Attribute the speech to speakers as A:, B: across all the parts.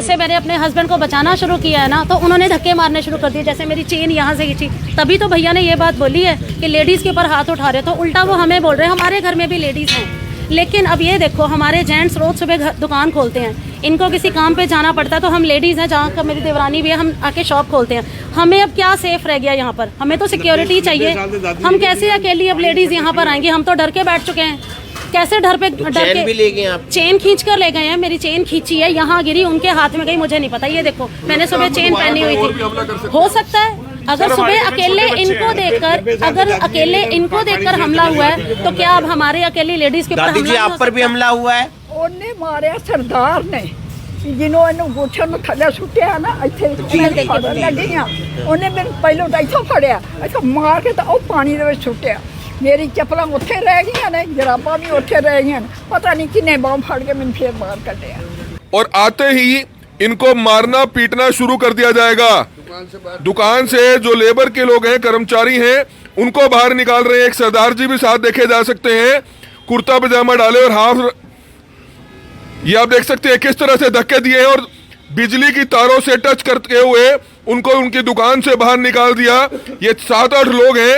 A: जैसे मैंने अपने हस्बैंड को बचाना शुरू किया है ना, तो उन्होंने धक्के मारने शुरू कर दिए। जैसे मेरी चेन यहाँ से खींची, तभी तो भैया ने ये बात बोली है कि लेडीज़ के ऊपर हाथ उठा रहे, तो उल्टा वो हमें बोल रहे हैं। हमारे घर में भी लेडीज़ हैं, लेकिन अब ये देखो, हमारे जेंट्स रोज़ सुबह दुकान खोलते हैं, इनको किसी काम पे जाना पड़ता है, तो हम लेडीज़ हैं, जहाँ का मेरी देवरानी भी है, हम आके शॉप खोलते हैं। हमें अब क्या सेफ रह गया यहाँ पर? हमें तो सिक्योरिटी चाहिए। हम कैसे अकेली अब लेडीज़ यहाँ पर आएंगे? हम तो डर के बैठ चुके हैं। कैसे डर के
B: भी ले गए आप?
A: चेन खींच कर ले गए हैं। मेरी चेन खींची है, यहाँ गिरी, उनके हाथ में गई, मुझे नहीं पता। ये देखो, मैंने सुबह चेन पहनी हुई थी। हो सकता है अगर सुबह अकेले इनको देखकर हमला हुआ है, तो क्या अब हमारे अकेली लेडीज के ऊपर हमला?
B: आप पर भी हमला हुआ है?
C: ਉਹਨੇ ਮਾਰਿਆ ਸਰਦਾਰ ਨੇ, ਜਿਹਨੂੰ ਇਹਨੂੰ ਗੁੱਛੇ ਨੂੰ ਥੱਲੇ ਸੁੱਟਿਆ ਨਾ, ਇੱਥੇ ਲੱਗੀਆਂ। ਉਹਨੇ ਮੈਨੂੰ ਪਹਿਲਾਂ ਤਾਂ ਇੱਥੋਂ ਫੜਿਆ, ਇੱਥੋਂ ਮਾਰ ਕੇ ਤਾਂ ਉਹ ਪਾਣੀ ਦੇ ਵਿੱਚ ਸੁੱਟਿਆ। ਮੇਰੀ ਚੱਪਲਾਂ ਉੱਥੇ ਰਹਿ ਗਈਆਂ ਨੇ, ਜਰਾਬਾਂ ਵੀ ਉੱਥੇ ਰਹਿ ਗਈਆਂ ਨੇ। ਪਤਾ ਨਹੀਂ ਕਿੰਨੇ ਬੰਬ ਫੜ ਕੇ ਮੈਨੂੰ ਫੇਰ ਬਾਹਰ ਕੱਢਿਆ।
D: और आते ही इनको मारना पीटना शुरू कर दिया जाएगा। दुकान से जो लेबर के लोग हैं, कर्मचारी हैं, उनको बाहर निकाल रहे हैं। एक सरदार जी भी साथ देखे जा सकते हैं, कुर्ता पजामा डाले और हाफ, ये आप देख सकते हैं किस तरह से धक्के दिए हैं और बिजली की तारों से टच करते हुए उनको उनकी दुकान से बाहर निकाल दिया। ये 7-8 लोग हैं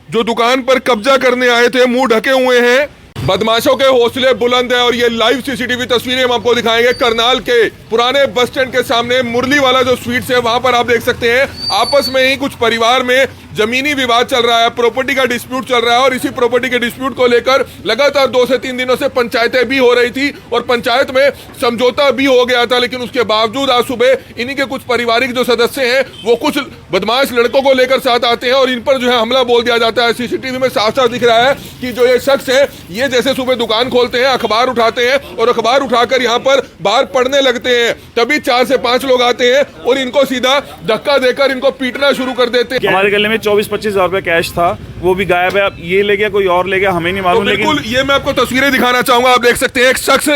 D: जो दुकान पर कब्जा करने आए थे, मुंह ढके हुए हैं। बदमाशों के हौसले बुलंद हैं और ये लाइव सीसीटीवी तस्वीरें हम आपको दिखाएंगे। करनाल के पुराने बस स्टैंड के सामने मुरली वाला जो स्वीट्स है, वहां पर आप देख सकते हैं आपस में ही कुछ परिवार में जमीनी विवाद चल रहा है, प्रॉपर्टी का डिस्प्यूट चल रहा है। और इसी प्रॉपर्टी के डिस्प्यूट को लेकर लगातार 2 से 3 दिनों से पंचायतें भी हो रही थी और पंचायत में समझौता भी हो गया था। लेकिन उसके बावजूद आज सुबह इन्हीं के कुछ पारिवारिक जो सदस्य हैं, वो कुछ बदमाश लड़कों को लेकर साथ आते हैं और इन पर जो है हमला बोल दिया जाता है। सीसीटीवी में साफ साफ दिख रहा है कि जो ये शख्स है, ये जैसे सुबह दुकान खोलते हैं, अखबार उठाते हैं और अखबार उठाकर यहाँ पर बाहर पढ़ने लगते हैं, तभी 4 से 5 लोग आते हैं और इनको सीधा धक्का देकर इनको पीटना शुरू कर देते हैं।
E: हमारे गले में 24-25 हज़ार रुपए कैश था, वो भी गायब है। अब ये ले गया, कोई और ले गया, हमें नहीं मालूम।
D: तो बिल्कुल ये मैं आपको तस्वीरें दिखाना चाहूंगा। आप देख सकते हैं एक शख्स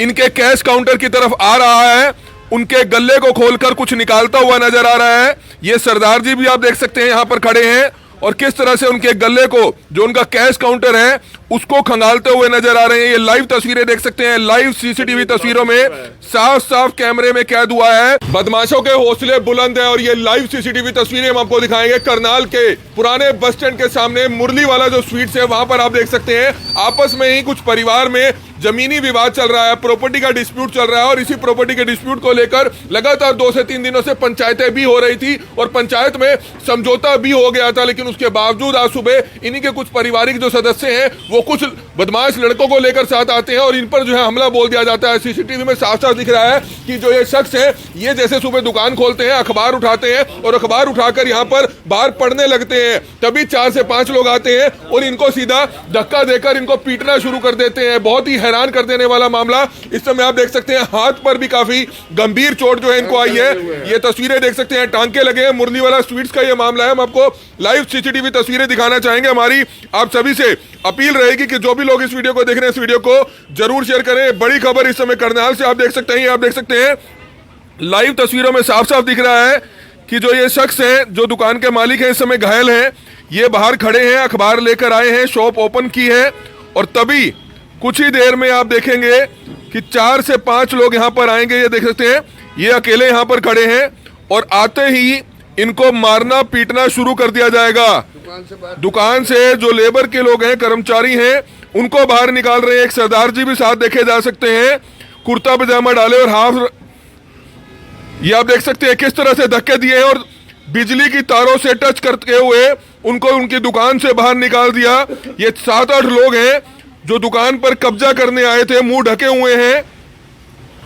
D: इनके कैश काउंटर की तरफ आ रहा है, उनके गले को खोलकर कुछ निकालता हुआ नजर आ रहा है। ये सरदार जी भी आप देख सकते हैं यहाँ पर खड़े हैं और किस तरह से उनके गले को, जो उनका कैश काउंटर है, उसको खंगालते हुए नजर आ रहे हैं। ये लाइव तस्वीरें देख सकते हैं, लाइव सीसीटीवी तस्वीरों में साफ साफ कैमरे में कैद हुआ है। बदमाशों के हौसले बुलंद है और ये लाइव सीसीटीवी तस्वीरें हम आपको दिखाएंगे। करनाल के पुराने बस स्टैंड के सामने मुरली वाला जो स्वीट्स है, वहां पर आप देख सकते हैं आपस में ही कुछ परिवार में जमीनी विवाद चल रहा है, प्रॉपर्टी का डिस्प्यूट चल रहा है। और इसी प्रॉपर्टी के डिस्प्यूट को लेकर लगातार 2 से 3 दिनों से पंचायतें भी हो रही थी और पंचायत में समझौता भी हो गया था। लेकिन उसके बावजूद आज सुबह इन्हीं के कुछ पारिवारिक जो सदस्य हैं, वो कुछ बदमाश लड़कों को लेकर साथ आते हैं और इन पर जो है हमला बोल दिया जाता है। सीसीटीवी में साफ साफ दिख रहा है कि जो ये शख्स है, ये जैसे सुबह दुकान खोलते हैं, अखबार उठाते हैं और अखबार उठाकर यहाँ पर बाहर पढ़ने लगते हैं, तभी 4 से 5 लोग आते हैं और इनको सीधा धक्का देकर इनको पीटना शुरू कर देते हैं। बहुत ही हैरान कर देने वाला मामला। इस समय आप देख सकते हैं हाथ पर भी काफी गंभीर चोट जो है इनको आई है। ये तस्वीरें देख सकते हैं, टांके लगे हैं। मुरली वाला स्वीट्स का ये मामला है। हम आपको लाइव सीसीटीवी तस्वीरें दिखाना चाहेंगे। हमारी आप सभी से अपील रहेगी कि जो भी लोग इस वीडियो को देख रहे हैं, इस वीडियो को जरूर शेयर करें। बड़ी खबर इस समय करनाल से आप देख सकते हैं, आप देख सकते हैं लाइव तस्वीरों में साफ साफ दिख रहा है कि जो ये शख्स है, जो दुकान के मालिक है, इस समय घायल हैं। ये बाहर खड़े हैं, अखबार लेकर आए हैं, शॉप ओपन की है और तभी कुछ ही देर में आप देखेंगे कि 4 से 5 लोग यहाँ पर आएंगे। ये देख सकते हैं, ये अकेले यहाँ पर खड़े हैं और आते ही इनको मारना पीटना शुरू कर दिया जाएगा। दुकान से जो लेबर के लोग हैं, कर्मचारी हैं, उनको बाहर निकाल रहे हैं। एक सरदार जी भी साथ देखे जा सकते हैं, कुर्ता पजामा डाले और हाफ, ये आप देख सकते हैं किस तरह से धक्के दिए हैं और बिजली की तारों से टच करते हुए उनको उनकी दुकान से बाहर निकाल दिया। ये 7-8 लोग हैं जो दुकान पर कब्जा करने आए थे, मुंह ढके हुए हैं।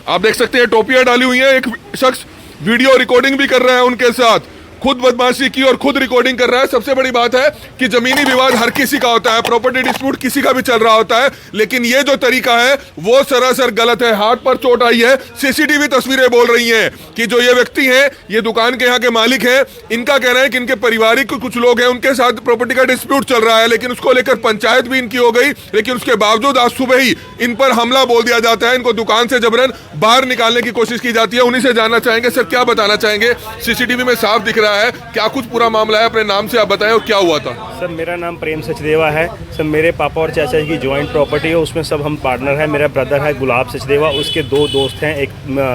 D: आप देख सकते हैं टोपियां डाली हुई हैं। एक शख्स वीडियो रिकॉर्डिंग भी कर रहा है उनके साथ, खुद बदमाशी की और खुद रिकॉर्डिंग कर रहा है। सबसे बड़ी बात है कि जमीनी विवाद हर किसी का होता है, प्रॉपर्टी डिस्प्यूट किसी का भी चल रहा होता है, लेकिन ये जो तरीका है वो सरासर गलत है। हाथ पर चोट आई है। सीसीटीवी तस्वीरें बोल रही हैं कि जो ये व्यक्ति हैं, ये दुकान के यहाँ के मालिक हैं, इनका कहना है कि इनके पारिवारिक कुछ लोग हैं, उनके साथ प्रॉपर्टी का डिस्प्यूट चल रहा है, लेकिन उसको लेकर पंचायत भी इनकी हो गई। लेकिन उसके बावजूद आज सुबह ही इन पर हमला बोल दिया जाता है, इनको दुकान से जबरन बाहर निकालने की कोशिश की जाती है। उन्हीं से जानना चाहेंगे, सर क्या बताना चाहेंगे? सीसीटीवी में साफ दिख रहा रहा है, क्या कुछ पूरा मामला है, अपने नाम से आप बताएं और क्या हुआ था।
B: सर मेरा नाम प्रेम सचदेवा है। सर मेरे पापा और चाचा जी की जॉइंट प्रॉपर्टी है, उसमें सब हम पार्टनर हैं। मेरा ब्रदर है गुलाब सचदेवा, उसके दो दोस्त हैं, एक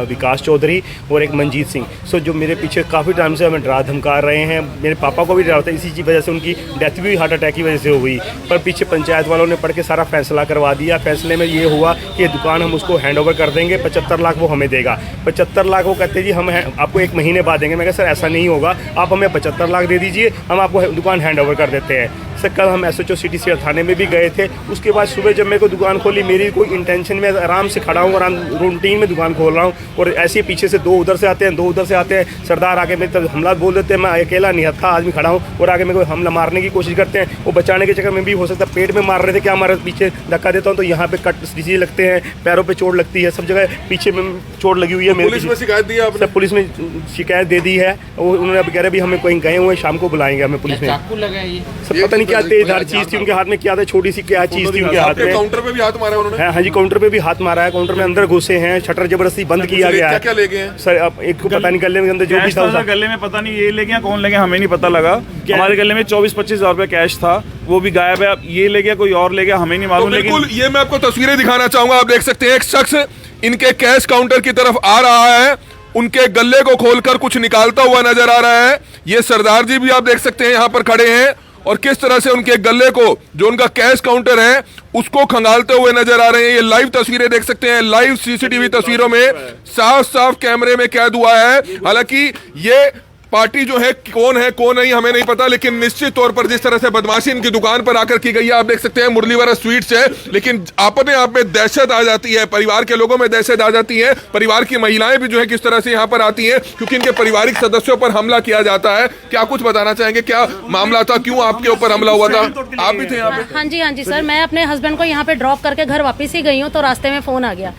B: विकास चौधरी और एक मंजीत सिंह। सो जो मेरे पीछे काफ़ी टाइम से हमें डरा धमका रहे हैं। मेरे पापा को भी डरा था, इसी वजह से उनकी डेथ भी हार्ट अटैक की वजह से हुई। पर पीछे पंचायत वालों ने पढ़ के सारा फैसला करवा दिया। फैसले में ये हुआ कि ये दुकान हम उसको हैंड ओवर कर देंगे, 75 लाख वो हमें देगा। 75 लाख वो कहते जी हम आपको 1 महीने बाद देंगे। मैं कहा सर ऐसा नहीं होगा, आप हमें 75 लाख दे दीजिए, हम आपको दुकान हैंड ओवर कर देते हैं। सर कल हम SHO सिटी सीआर थाने में भी गए थे। उसके बाद सुबह जब मेरे को दुकान खोली, मेरी कोई इंटेंशन में आराम से खड़ा हूँ, आराम रूटीन में दुकान खोल रहा हूँ, और ऐसे ही पीछे से 2 उधर से आते हैं, 2 उधर से आते हैं। सरदार आके मेरे तरफ हमला बोल देते हैं। मैं अकेला निहत्था आदमी खड़ा हूँ और आगे मेरे को हमला मारने की कोशिश करते हैं। वो बचाने के चक्कर में भी हो सकता है पेट में मार रहे थे, क्या मारा, पीछे धक्का देता हूँ तो यहाँ पे कट सीधे लगते हैं, पैरों पे चोट लगती है, सब जगह पीछे में चोट लगी हुई है।
D: पुलिस में शिकायत दी है आपने?
B: सर पुलिस में शिकायत दे दी है। उन्होंने अब कह रहे भी हमें कहीं गए हुए, शाम को बुलाएंगे हमें पुलिस में। सर पता नहीं क्या तेजधार चीज थी उनके हाथ में, क्या था, छोटी सी क्या चीज थी उनके हाथ में।
D: काउंटर पे भी हाथ मारा उन्होंने?
B: हाँ जी, काउंटर पे भी हाथ मारा है। काउंटर में अंदर घुसे हैं, शटर जबरदस्ती बंद किया गया है।
D: क्या ले गए हैं
B: सर अब एक को पता नहीं, गले में अंदर जो भी था,
E: गले में पता नहीं ये ले गया, कौन ले गया हमें नहीं पता लगा। हमारे गले में 24-25 हज़ार रुपये कैश था, वो भी गायब है। अब ये ले गया कोई और ले गया हमें नहीं मालूम।
D: तो बिल्कुल ये मैं आपको तस्वीरें दिखाना चाहूंगा। आप देख सकते हैं एक शख्स इनके कैश काउंटर की तरफ आ रहा है, उनके गले को खोलकर कुछ निकालता हुआ नजर आ रहा है। ये सरदार जी भी आप देख सकते हैं यहाँ पर खड़े हैं, और किस तरह से उनके गले को, जो उनका कैश काउंटर है, उसको खंगालते हुए नजर आ रहे हैं। ये लाइव तस्वीरें देख सकते हैं, लाइव CCTV तस्वीरों में साफ साफ कैमरे में कैद हुआ है। हालांकि ये पार्टी जो है कौन नहीं हमें नहीं पता, लेकिन निश्चित तौर पर जिस तरह से बदमाशी इनकी दुकान पर आकर की गई है, आप देख सकते हैं मुरलीवाला स्वीट्स है, लेकिन अपने आप में दहशत आ जाती है, परिवार के लोगों में दहशत आ जाती है। परिवार की महिलाएं भी जो है किस तरह से यहाँ पर आती हैं, क्योंकि इनके पारिवारिक सदस्यों पर हमला किया जाता है। क्या कुछ बताना चाहेंगे, क्या मामला था, क्यों आपके ऊपर हमला हुआ था? आप भी थे यहाँ पे?
A: हाँ जी सर, मैं अपने हस्बैंड को यहाँ पे ड्रॉप करके घर वापस ही गई हूँ, तो रास्ते में फोन आ गया।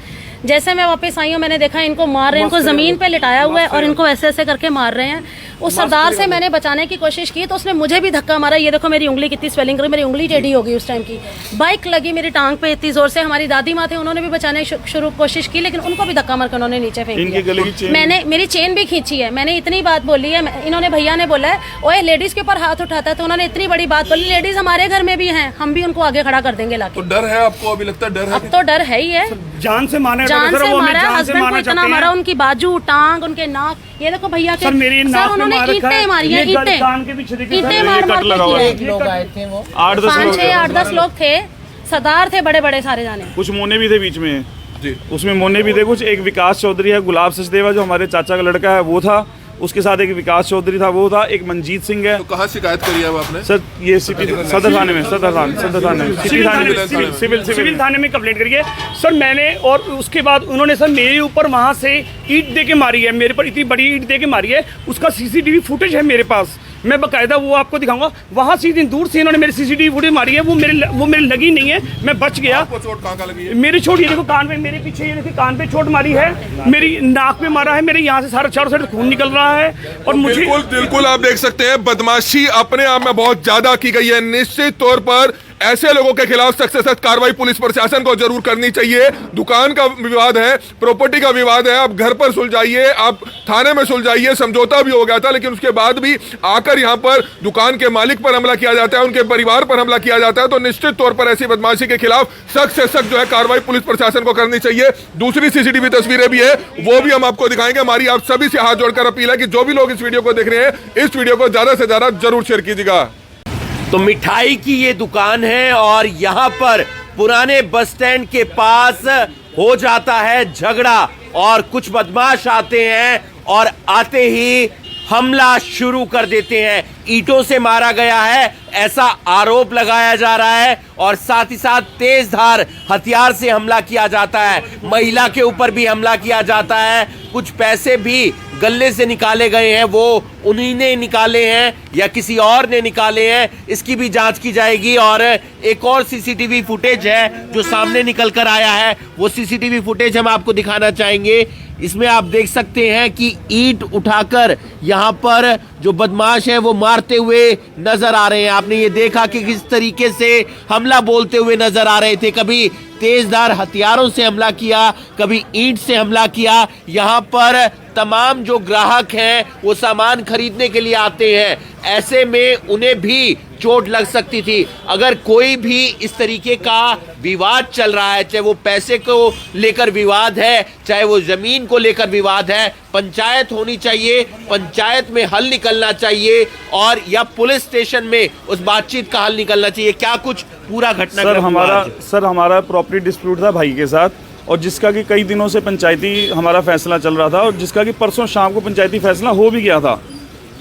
A: जैसे मैं वापस आई हूँ, मैंने देखा इनको मार रहे हैं, इनको जमीन पे लिटाया हुआ है और इनको ऐसे ऐसे करके मार रहे हैं। उस सरदार से मैंने बचाने की कोशिश की तो उसने मुझे भी धक्का मारा। ये देखो मेरी उंगली कितनी स्वेलिंग रही, मेरी उंगली टेढ़ी हो गई उस टाइम की। बाइक लगी मेरी टांग पे इतनी जोर से। हमारी दादी माँ थे, उन्होंने भी बचाने शुरू कोशिश की, लेकिन उनको भी धक्का मार कर उन्होंने नीचे फेंक दिया। मैंने मेरी चेन भी खींची है। मैंने इतनी बात बोली है, इन्होंने भैया ने बोला है ओए लेडीज के ऊपर हाथ उठाता है, तो उन्होंने इतनी बड़ी बात बोली, लेडीज हमारे घर में भी हैं, हम भी उनको आगे खड़ा कर देंगे लाके।
D: तो डर है आपको? अभी लगता है डर है?
A: अब तो डर है ही है।
B: जान से मारा,
A: हस्बैंड को इतना मारा, उनकी बाजू, टांग, उनके नाक। ये देखो भैया के सर उन्होंने ईंटें मारी है, ईंटें मार मार के
E: 8-10
A: लोग थे। सरदार थे बड़े बड़े सारे जाने,
E: कुछ मोने भी थे बीच में जी, उसमें मोने भी थे कुछ। एक विकास चौधरी है, गुलाब सचदेवा जो हमारे चाचा का लड़का है वो था, उसके साथ एक विकास चौधरी था वो था, एक मंजीत सिंह है।
D: तो कहाँ शिकायत करी है आपने?
E: सर ये सदर थाने में, सिविल
B: थाने में कंप्लेंट करी है सर मैंने। और उसके बाद उन्होंने सर मेरे ऊपर वहाँ से ईंट दे के मारी है, मेरे पर इतनी बड़ी ईंट दे के मारी है। उसका CCTV फुटेज है मेरे पास, मैं बकायदा वो आपको दिखाऊंगा। वहाँ से दिन दूर से इन्होंने मेरे CCTV फुटेज मारी है, वो मेरे लगी नहीं है, मैं बच गया।
D: आपको चोट कहाँ का लगी है?
B: मेरी चोट ये देखो कान पे, मेरे पीछे ये देखो कान पे चोट मारी है, मेरी नाक पे मारा है, मेरे यहाँ से सारा चारों साइड खून निकल रहा है। और मुझे
D: बिल्कुल आप देख सकते हैं बदमाशी अपने आप में बहुत ज्यादा की गई है। निश्चित तौर पर ऐसे लोगों के खिलाफ सख्त से सख्त कार्रवाई पुलिस प्रशासन को जरूर करनी चाहिए। दुकान का विवाद है, प्रॉपर्टी का विवाद है, आप घर पर सुलझाइए, आप थाने में सुलझाइए। समझौता भी हो गया था, लेकिन उसके बाद भी आकर यहाँ पर दुकान के मालिक पर हमला किया जाता है, उनके परिवार पर हमला किया जाता है। तो निश्चित तौर पर ऐसी बदमाशी के खिलाफ सख्त से सख्त जो है कार्रवाई पुलिस प्रशासन को करनी चाहिए। दूसरी CCTV तस्वीरें भी है, वो भी हम आपको दिखाएंगे। हमारी आप सभी से हाथ जोड़कर अपील है कि जो भी लोग इस वीडियो को देख रहे हैं, इस वीडियो को ज्यादा से ज्यादा जरूर शेयर कीजिएगा।
F: तो मिठाई की ये दुकान है और यहाँ पर पुराने बस स्टैंड के पास हो जाता है झगड़ा और कुछ बदमाश आते हैं और आते ही हमला शुरू कर देते हैं। ईंटों से मारा गया है ऐसा आरोप लगाया जा रहा है और साथ ही साथ तेज धार हथियार से हमला किया जाता है। महिला के ऊपर भी हमला किया जाता है। कुछ पैसे भी गले से निकाले गए हैं, वो उन्हीं ने निकाले हैं या किसी और ने निकाले हैं, इसकी भी जांच की जाएगी। और एक और CCTV फुटेज है जो सामने निकल कर आया है, वो CCTV फुटेज हम आपको दिखाना चाहेंगे। इसमें आप देख सकते हैं कि ईंट उठाकर यहाँ पर जो बदमाश है वो मारते हुए नजर आ रहे हैं। आपने ये देखा कि किस तरीके से हमला बोलते हुए नजर आ रहे थे, कभी तेजधार हथियारों से हमला किया, कभी ईंट से हमला किया। यहाँ पर तमाम जो ग्राहक हैं वो सामान खरीदने के लिए आते हैं, ऐसे में उन्हें भी चोट लग सकती थी। अगर कोई भी इस तरीके का विवाद चल रहा है, चाहे वो पैसे को लेकर विवाद है, चाहे वो जमीन को लेकर विवाद है, पंचायत होनी चाहिए, पंचायत में हल निकलना चाहिए और या पुलिस स्टेशन में उस बातचीत का हल निकलना चाहिए। क्या कुछ पूरा घटना
E: सर हमारा प्रॉपर्टी डिस्प्यूट था भाई के साथ, और जिसका कि कई दिनों से पंचायती हमारा फैसला चल रहा था, और जिसका कि परसों शाम को पंचायती फैसला हो भी गया था।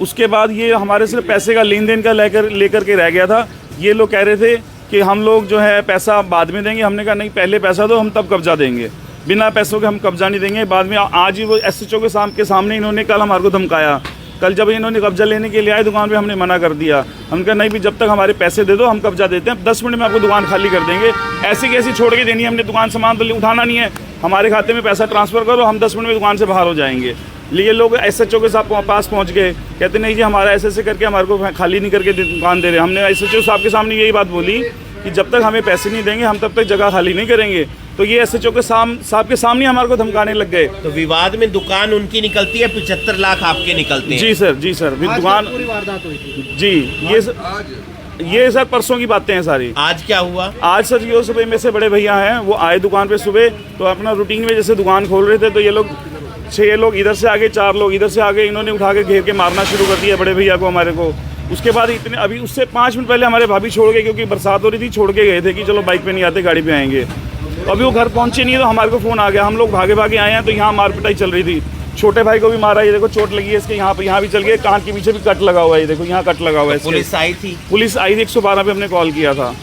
E: उसके बाद ये हमारे सिर्फ पैसे का लेन देन का लेकर के रह गया था। ये लोग कह रहे थे कि हम लोग जो है पैसा बाद में देंगे। हमने कहा नहीं, पहले पैसा दो, हम तब कब्जा देंगे। बिना पैसों के हम कब्जा नहीं देंगे। बाद में आज ही वो SHO के सामने इन्होंने कल हमारे को धमकाया। कल जब इन्होंने कब्जा लेने के लिए आए दुकान पे, हमने मना कर दिया। हमने कहा नहीं भी, जब तक हमारे पैसे दे दो हम कब्जा देते हैं, 10 मिनट में आपको दुकान खाली कर देंगे। ऐसी कैसी छोड़ के देनी है हमने दुकान, सामान तो उठाना नहीं है, हमारे खाते में पैसा ट्रांसफ़र करो, हम 10 मिनट में दुकान से बाहर हो जाएंगे। ये लोग SHO के पास पहुंच गए, कहते नहीं जी हमारा ऐसे करके हमारे को खाली नहीं करके दुकान दे रहे। हमने SHO साहब के सामने यही बात बोली कि जब तक हमें पैसे नहीं देंगे हम तब तक जगह खाली नहीं करेंगे। तो ये SHO के साहब के सामने हमारे को धमकाने लग गए।
F: तो विवाद में दुकान उनकी निकलती है, 75 लाख आपके निकलते हैं।
E: जी सर दुकान
G: पूरी वारदात हुई थी
E: जी। ये सर परसों की बातें हैं सारी।
F: आज क्या हुआ?
E: आज सर ये सुबह में से बड़े भैया हैं, वो आए दुकान पे सुबह, तो अपना रूटीन में जैसे दुकान खोल रहे थे, तो ये लोग 6 लोग इधर से आगे, 4 लोग इधर से आगे, इन्होंने उठा के घेर के मारना शुरू कर दिया बड़े भैया को, हमारे को। उसके बाद इतने अभी उससे 5 मिनट पहले हमारे भाभी छोड़ गए, क्योंकि बरसात हो रही थी, छोड़ के गए थे कि चलो बाइक पे नहीं आते, गाड़ी पे आएंगे। तो अभी वो घर पहुंचे नहीं, तो हमारे को फ़ोन आ गया। हम लोग भागे भागे आए हैं, तो यहाँ मार पिटाई चल रही थी। छोटे भाई को भी मारा, ये देखो चोट लगी है इसके, यहाँ भी चल गया, कान के पीछे भी कट लगा हुआ है, ये देखो यहाँ कट लगा हुआ है।
F: पुलिस आई थी?
E: पुलिस आई थी, 112 पे हमने कॉल किया था।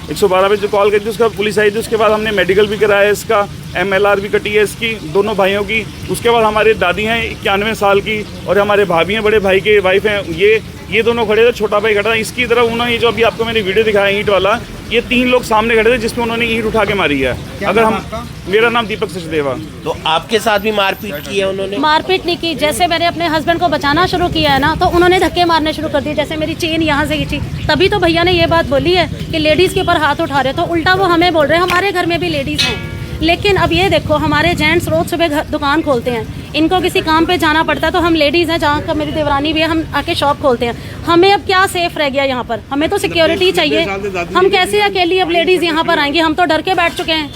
E: 112 पे जो कॉल करी थी उसका पुलिस आई थी। उसके बाद हमने मेडिकल भी कराया इसका, MLR भी कटी है इसकी, दोनों भाइयों की। उसके बाद हमारी दादी हैं 91 साल की, और हमारे भाभी हैं, बड़े भाई के वाइफ हैं, ये दोनों खड़े थे। छोटा भाई खड़ा था इसकी तरफ। उन्होंने जो अभी आपको मैंने वीडियो दिखाया ईंट वाला, ये 3 लोग सामने खड़े थे जिसमें उन्होंने ईंट उठा के मारी है। अगर हम, मेरा नाम दीपक सचदेवा।
F: तो आपके साथ भी मारपीट की है उन्होंने?
A: मारपीट नहीं की, जैसे मैंने अपने हस्बैंड को बचाना शुरू किया है ना, तो उन्होंने धक्के मारने शुरू कर दिए। जैसे मेरी चेन यहाँ से खींची, तभी तो भैया ने ये बात बोली है कि लेडीज़ के ऊपर हाथ उठा रहे, तो उल्टा वो हमें बोल रहे हैं हमारे घर में भी लेडीज़ हैं। लेकिन अब ये देखो, हमारे जेंट्स रोज सुबह दुकान खोलते हैं, इनको किसी काम पे जाना पड़ता है, तो हम लेडीज़ हैं, जहाँ का मेरी देवरानी भी है, हम आके शॉप खोलते हैं। हमें अब क्या सेफ रह गया यहाँ पर? हमें तो सिक्योरिटी चाहिए। हम कैसे अकेली अब लेडीज़ यहाँ पर आएंगी? हम तो डर के बैठ चुके हैं।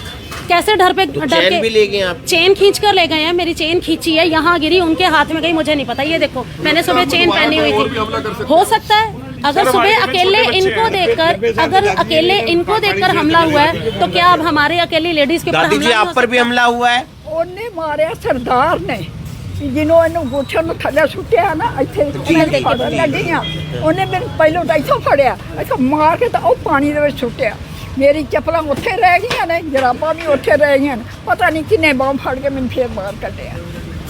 A: कैसे डर के
F: भी ले गए आप?
A: चेन खींच कर ले गए हैं। मेरी चेन खींची है, यहाँ गिरी, उनके हाथ में गई, मुझे नहीं पता। ये देखो, मैंने सुबह चेन पहनी हुई थी। हो सकता है अगर सुबह अकेले इनको देखकर हमला हुआ है, तो क्या अब हमारे अकेली लेडीज के ऊपर
F: दादी जी आप पर भी हमला हुआ है?
C: ਉਹਨੇ ਮਾਰਿਆ ਸਰਦਾਰ ਨੇ, ਜਿਹਨੂੰ ਇਹਨੂੰ ਗੋਛੇ ਨੂੰ ਥੱਲੇ ਸੁੱਟਿਆ ਨਾ, ਇੱਥੇ ਫੜਨ ਲੱਗੀਆਂ। ਉਹਨੇ ਮੈਨੂੰ ਪਹਿਲੋਂ ਤਾਂ ਇੱਥੋਂ ਫੜਿਆ, ਇੱਥੋਂ ਮਾਰ ਕੇ ਤਾਂ ਉਹ ਪਾਣੀ ਦੇ ਵਿੱਚ ਸੁੱਟਿਆ। ਮੇਰੀ ਚੱਪਲਾਂ ਉੱਥੇ ਰਹਿ ਗਈਆਂ ਨੇ, ਜਰਾਬਾਂ ਵੀ ਉੱਥੇ ਰਹਿ ਗਈਆਂ ਨੇ। ਪਤਾ ਨਹੀਂ ਕਿੰਨੇ ਬੰਬ ਫੜ ਕੇ ਮੈਨੂੰ ਫੇਰ ਬਾਹਰ ਕੱਢਿਆ।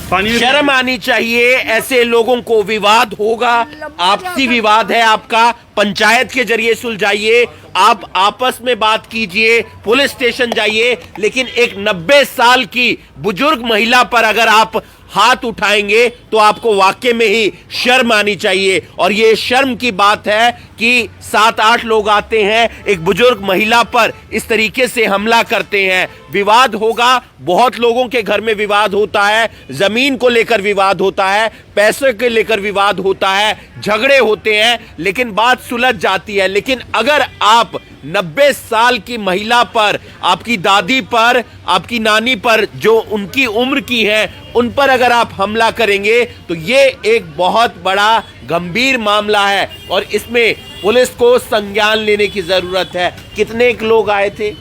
F: शर्म आनी चाहिए ऐसे लोगों को। विवाद होगा, आपसी विवाद है आपका, पंचायत के जरिए सुलझाइए, आप आपस में बात कीजिए, पुलिस स्टेशन जाइए। लेकिन एक 90 साल की बुजुर्ग महिला पर अगर आप हाथ उठाएंगे तो आपको वाकई में ही शर्म आनी चाहिए। और ये शर्म की बात है कि 7-8 लोग आते हैं, एक बुजुर्ग महिला पर इस तरीके से हमला करते हैं। विवाद होगा, बहुत लोगों के घर में विवाद होता है, जमीन को लेकर विवाद होता है, पैसे को लेकर विवाद होता है, झगड़े होते हैं, लेकिन बात सुलझ जाती है। लेकिन अगर आप 90 साल की महिला पर, आपकी दादी पर, आपकी नानी पर, जो उनकी उम्र की है, उन पर अगर आप हमला करेंगे तो ये एक बहुत बड़ा गंभीर मामला है और इसमें पुलिस को संज्ञान लेने की जरूरत है। कितने लोग आए थे?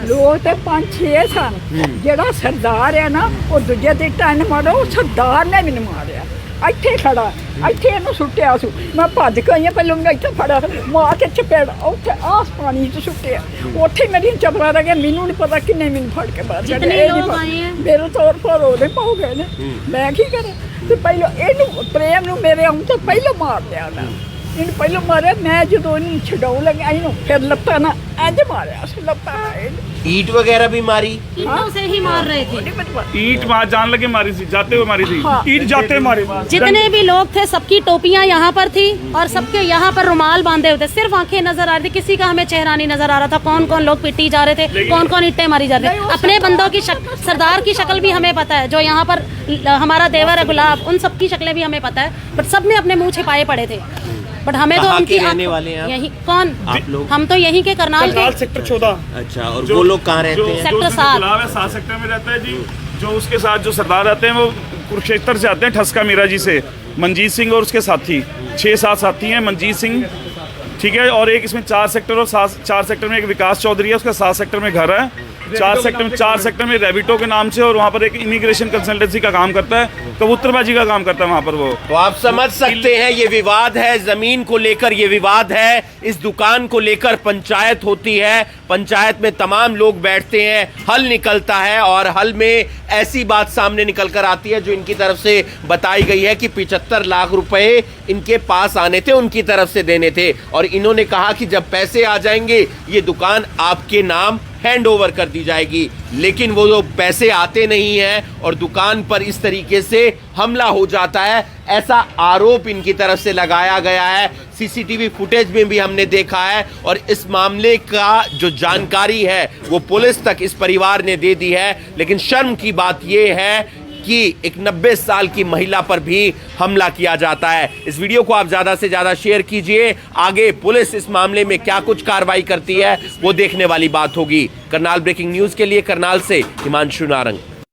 C: ਲੋਕ ਤੇ 5-6 ਸਨ। ਜਿਹੜਾ ਸਰਦਾਰ ਹੈ ਨਾ, ਉਹ ਦੂਜੇ ਦੇ ਟੰਨ ਮਾਰੋ, ਉਹ ਸਰਦਾਰ ਨੇ ਮੈਨੂੰ ਮਾਰਿਆ। ਇੱਥੇ ਖੜਾ, ਇੱਥੇ ਇਹਨੂੰ ਸੁੱਟਿਆ ਸੀ। ਮੈਂ ਭੱਜ ਕੇ ਆਈ, ਪਹਿਲਾਂ ਮੈਂ ਇੱਥੇ ਫੜਿਆ, ਮਾਰ ਕੇ ਚਪੇੜ ਉੱਥੇ ਆਸ ਪਾਣੀ 'ਚ ਸੁੱਟਿਆ। ਉੱਥੇ ਮੇਰੀ ਚੱਪਲਾਂ ਰਹਿ ਗਈਆਂ, ਮੈਨੂੰ ਨਹੀਂ ਪਤਾ ਕਿੰਨੇ ਮੈਨੂੰ ਫੜ ਕੇ ਬਾਹਰ ਕੱਢਿਆ। ਮੇਰੇ ਤੌਰ ਪਰ ਉਹਦੇ ਪਾਉ ਗਏ ਨੇ, ਮੈਂ ਕੀ ਕਰਾਂ? ਤੇ ਪਹਿਲਾਂ ਇਹਨੂੰ ਪ੍ਰੇਮ ਨੂੰ ਮੇਰੇ ਆਉਂ ਤੋਂ ਪਹਿਲਾਂ ਮਾਰ ਲਿਆ ਮੈਂ। ਇਹਨੂੰ ਪਹਿਲਾਂ ਮਾਰਿਆ, ਮੈਂ ਜਦੋਂ ਇਹਨੂੰ ਛਡਾਉਣ ਲੱਗੀ ਇਹਨੂੰ, ਫਿਰ ਲੱਤਾਂ ਨਾਲ ਇੰਝ ਮਾਰਿਆ ਸੀ, ਲੱਤਾਂ ਨਾਲ ਇਹਨੂੰ।
F: ईंट वगैरह भी मारी।
A: ईंटों से ही मार रहे थे।
E: ईंट वहाँ जान लगे मारी थी, जाते हुए मारी थी।
C: हाँ।
E: ईंट जाते मारे।
A: जितने भी लोग थे सबकी टोपियां यहाँ पर थी और सबके यहाँ पर रुमाल बांधे हुए थे, सिर्फ आंखें नजर आ रही थी, किसी का हमें चेहरा नहीं नजर आ रहा था। कौन कौन लोग पिटी जा रहे थे, कौन कौन ईंटें मारी जा रही थी। अपने बंदों की सरदार की शक्ल भी हमें पता है, जो यहाँ पर हमारा देवर है गुलाब, उन सबकी शक्लें भी हमें पता है, बट सब ने अपने मुंह छिपाए पड़े थे। बट हमें तो
F: कहाँ
A: उनकी
F: के रहने वाले हैं आप?
A: यही कौन
F: आप लोग?
A: हम तो यहीं के करनाल के।
E: सेक्टर 14।
F: अच्छा, और वो लोग कहाँ रहते हैं?
A: सेक्टर 7।
E: गुलाब है 7 सेक्टर में रहता है जी। जो उसके साथ जो सरदार रहते हैं वो कुरुक्षेत्र से आते हैं, ठसका मीरा जी से। मंजीत सिंह और उसके साथी 6-7 साथी हैं। मंजीत सिंह, ठीक है, और एक इसमें 4 सेक्टर और 4 सेक्टर में एक विकास चौधरी है, उसका 7 सेक्टर में घर है। 4 सेक्टर में रेबिटो के नाम से, और वहाँ पर एक इमिग्रेशन कंसल्टेंसी का काम करता है, कबूतरबाजी का काम करता है वहाँ पर वो।
F: तो आप समझ सकते हैं ये विवाद है, जमीन को लेकर ये विवाद है, इस दुकान को लेकर पंचायत होती है, पंचायत में तमाम लोग बैठते हैं, हल निकलता है और हल में ऐसी बात सामने निकल कर आती है जो इनकी तरफ से बताई गई है कि 75 लाख रुपए इनके पास आने थे, उनकी तरफ से देने थे, और इन्होंने कहा कि जब पैसे आ जाएंगे ये दुकान आपके नाम हैंड ओवर कर दी जाएगी। लेकिन वो जो पैसे आते नहीं हैं और दुकान पर इस तरीके से हमला हो जाता है, ऐसा आरोप इनकी तरफ से लगाया गया है। सीसीटीवी फुटेज में भी हमने देखा है और इस मामले का जो जानकारी है वो पुलिस तक इस परिवार ने दे दी है। लेकिन शर्म की बात ये है कि एक 90 साल की महिला पर भी हमला किया जाता है। इस वीडियो को आप ज्यादा से ज्यादा शेयर कीजिए। आगे पुलिस इस मामले में क्या कुछ कार्रवाई करती है वो देखने वाली बात होगी। करनाल ब्रेकिंग न्यूज के लिए करनाल से हिमांशु नारंग।